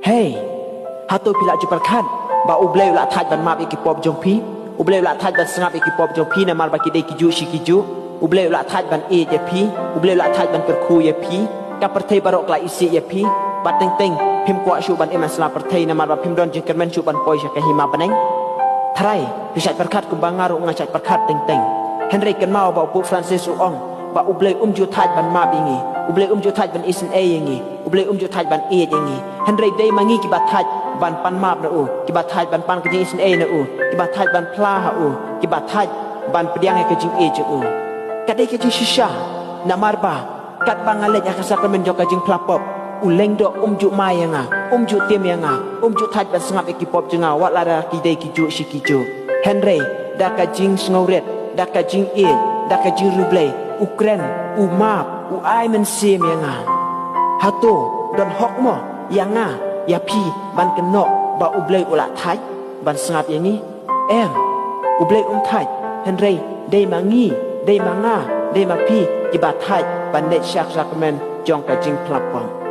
Hey, hatu pila jupar khan ba ubleu la thaj ban map ikipop jongpi ubleu la thaj ban sngap ikipop jongpi na mar ba kidei kiju shikiju ubleu la thaj ban e je pi ubleu la thaj ban perku ye pi ka perthei barok la isi ye pi bat teng teng phim kwa shu ban emas la perthei na mar ba phim don jengkermen shu ban poi ka hima baneng thrai pisat perkhat kumbangaru ngachat perkhat teng teng Henry kan mau ba pu Francis uong ba ubleu ju thaj ban map ingi ubleu ju thaj ban isen e yengi ubleu ju thaj ban e yengi Henry dei mangi ki ba thaj ban pan map na ki ba thaj ban pan kejing isen e na ki ba thaj ban pla ha ki ba thaj ban pediang kejing e je kadai kejing shisha na marba kat bangalet ya kasakramen jo kejing plapop uleng do ju mayanga ju tim yanga ju thaj ban sngap ekipop jenga wat lara ki dei kiju shikijo Henry da kejing sngoret da kejing e da kejing rublei Ukren umap ai men sim yanga hato don hokmo yanga ya pi ban kenok ba ublei ula thaj ban sngap yangi em ublei thaj Henry dei mangi dei manga dei mapi ki ba thaj ban net shak sakmen jong ka jing plapong